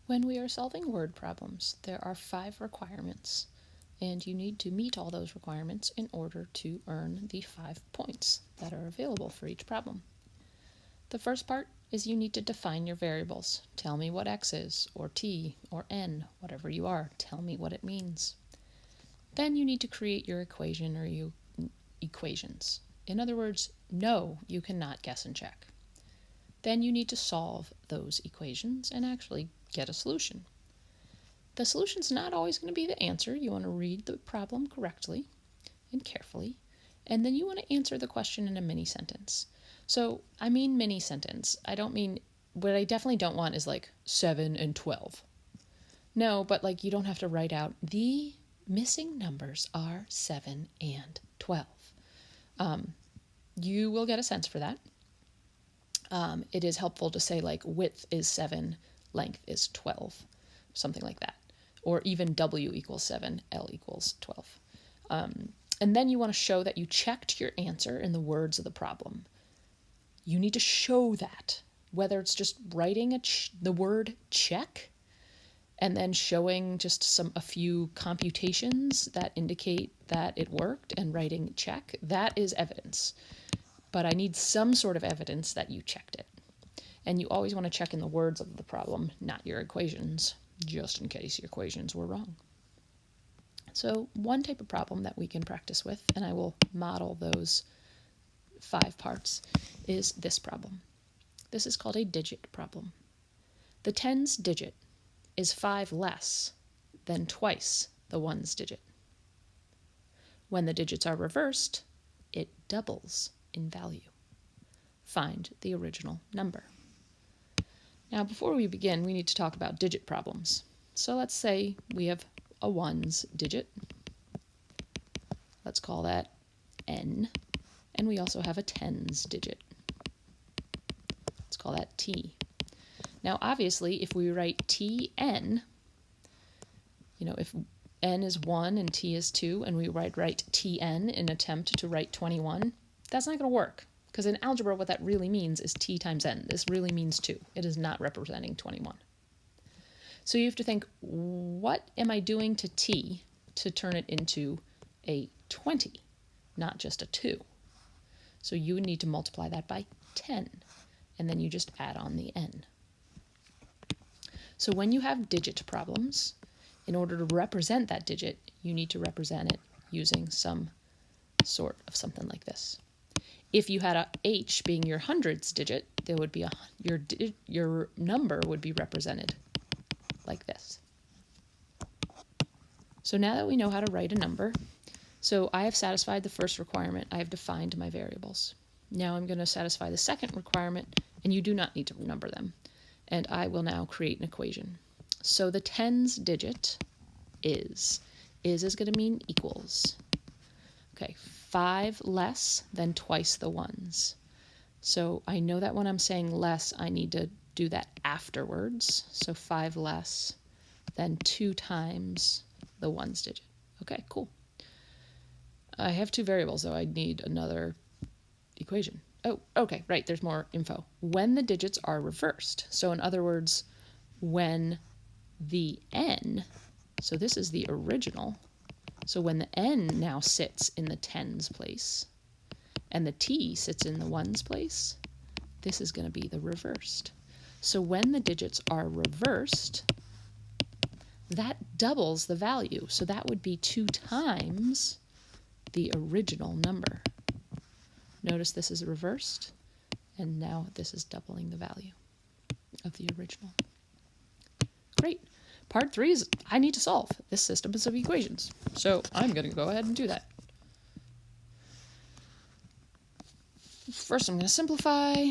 When we are solving word problems, there are 5 requirements, and you need to meet all those requirements in order to earn the 5 points that are available for each problem. The first part is you need to define your variables. Tell me what x is, or t, or n, whatever you are. Tell me what it means. Then you need to create your equation or equations. In other words, no, you cannot guess and check. Then you need to solve those equations and actually get a solution. The solution's not always going to be the answer. You want to read the problem correctly and carefully, and then you want to answer the question in a mini sentence. So I mean mini sentence. I don't mean, what I definitely don't want is like 7 and 12. No, but like you don't have to write out the missing numbers are 7 and 12. You will get a sense for that. It is helpful to say like width is 7, length is 12, something like that. Or even W equals 7, L equals 12. And then you want to show that you checked your answer in the words of the problem. You need to show that, whether it's just writing the word check and then showing just a few computations that indicate that it worked and writing check, that is evidence. But I need some sort of evidence that you checked it. And you always want to check in the words of the problem, not your equations, just in case your equations were wrong. So one type of problem that we can practice with, and I will model those 5 parts, is this problem. This is called a digit problem. The tens digit is 5 less than twice the ones digit. When the digits are reversed, it doubles in value. Find the original number. Now, before we begin, we need to talk about digit problems. So let's say we have a ones digit. Let's call that n. And we also have a tens digit. Let's call that t. Now, obviously, if we write tn, if n is 1 and t is 2, and we write tn in an attempt to write 21, that's not going to work. Because in algebra, what that really means is t times n. This really means 2. It is not representing 21. So you have to think, what am I doing to t to turn it into a 20, not just a 2? So you would need to multiply that by 10, and then you just add on the n. So when you have digit problems, in order to represent that digit, you need to represent it using some sort of something like this. If you had a h being your hundreds digit, there would be your number would be represented like this. So now that we know how to write a number, so I have satisfied the first requirement. I have defined my variables. Now I'm going to satisfy the second requirement, and you do not need to number them. And I will now create an equation. So the tens digit is going to mean equals. Okay, 5 less than twice the ones. So I know that when I'm saying less, I need to do that afterwards. So 5 less than 2 times the ones digit. Okay, cool. I have 2 variables, though. I need another equation. Oh, okay, right, there's more info. When the digits are reversed. So in other words, when the n, so this is the original, so when the n now sits in the tens place and the t sits in the ones place, this is going to be the reversed. So when the digits are reversed, that doubles the value. So that would be 2 times the original number. Notice this is reversed, and now this is doubling the value of the original. Great. Part 3 is I need to solve this system of equations. So I'm going to go ahead and do that. First, I'm going to simplify.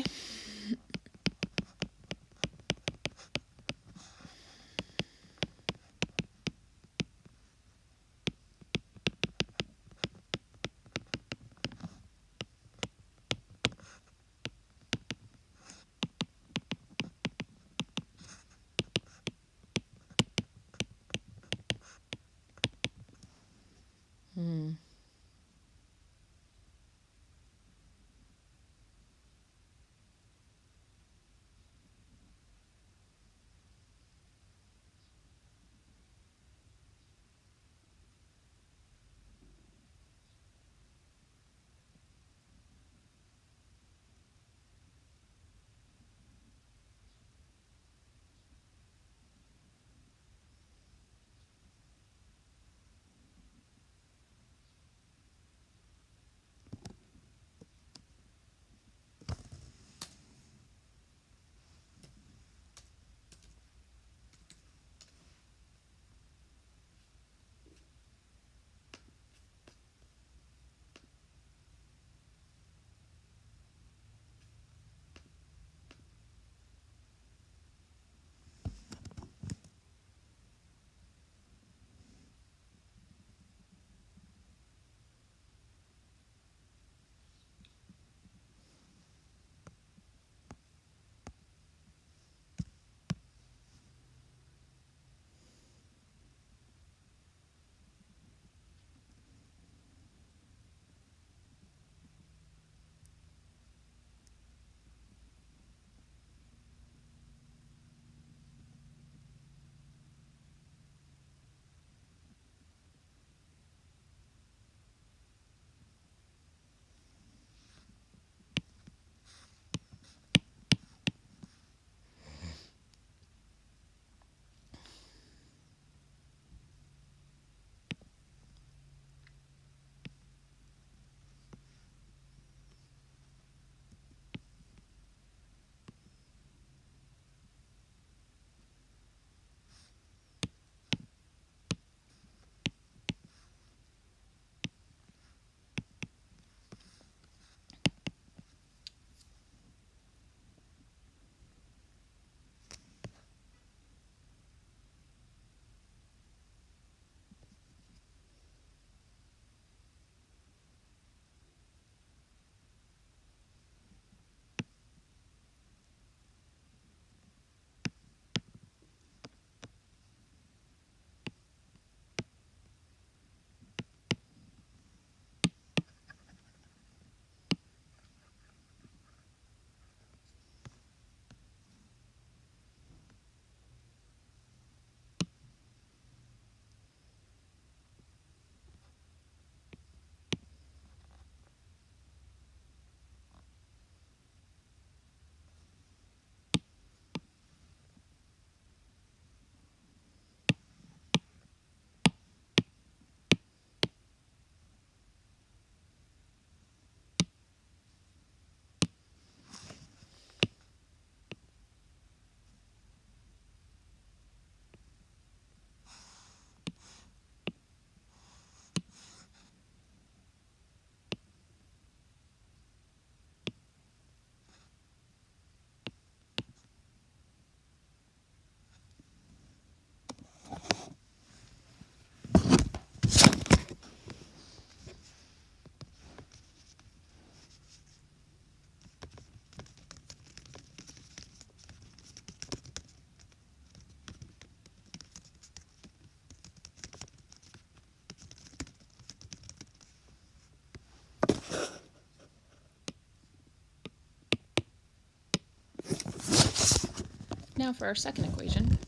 Now for our second equation,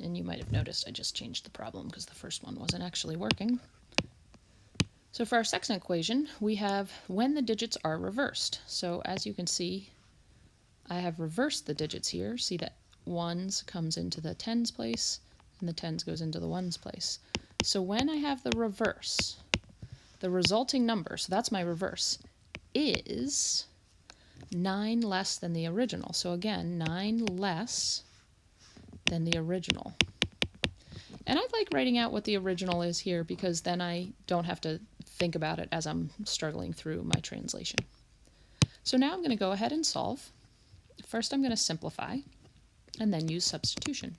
and you might have noticed I just changed the problem because the first one wasn't actually working. So for our second equation, we have when the digits are reversed. So as you can see, I have reversed the digits here. See that ones comes into the tens place and the tens goes into the ones place. So when I have the reverse, the resulting number, so that's my reverse, is 9 less than the original. So again, 9 less than the original. And I like writing out what the original is here because then I don't have to think about it as I'm struggling through my translation. So now I'm going to go ahead and solve. First I'm going to simplify and then use substitution.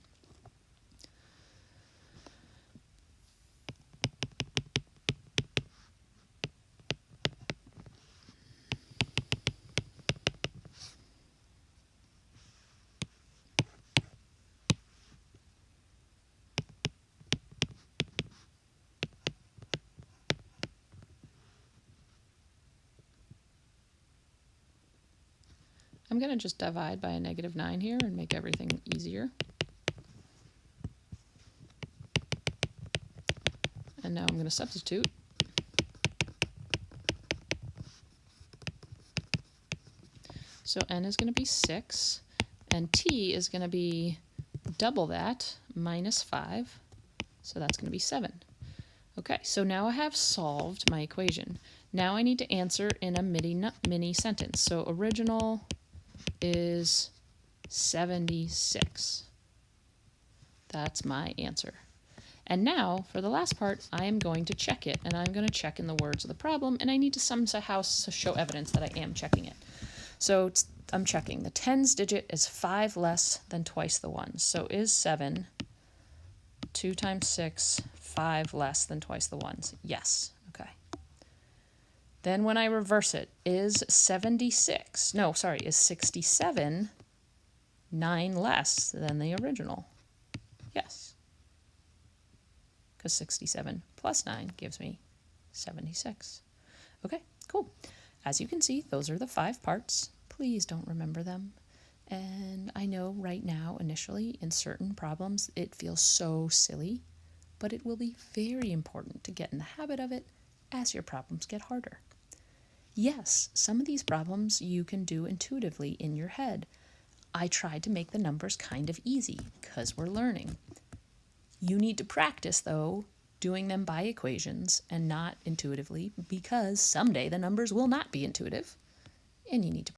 I'm going to just divide by a -9 here and make everything easier. And now I'm going to substitute. So n is going to be 6, and t is going to be double that, -5, so that's going to be 7. Okay, so now I have solved my equation. Now I need to answer in a mini sentence. So original is 76. That's my answer. And now, for the last part, I am going to check it, and I'm going to check in the words of the problem, and I need to somehow show evidence that I am checking it. So I'm checking. The tens digit is 5 less than twice the ones. So is 7, 2 times 6, 5 less than twice the ones? Yes. Okay. Then when I reverse it, is 67 9 less than the original? Yes. Because 67 plus 9 gives me 76. Okay, cool. As you can see, those are the 5 parts. Please don't remember them. And I know right now, initially, in certain problems, it feels so silly, but it will be very important to get in the habit of it as your problems get harder. Yes, some of these problems you can do intuitively in your head. I tried to make the numbers kind of easy because we're learning. You need to practice, though, doing them by equations and not intuitively, because someday the numbers will not be intuitive, and you need to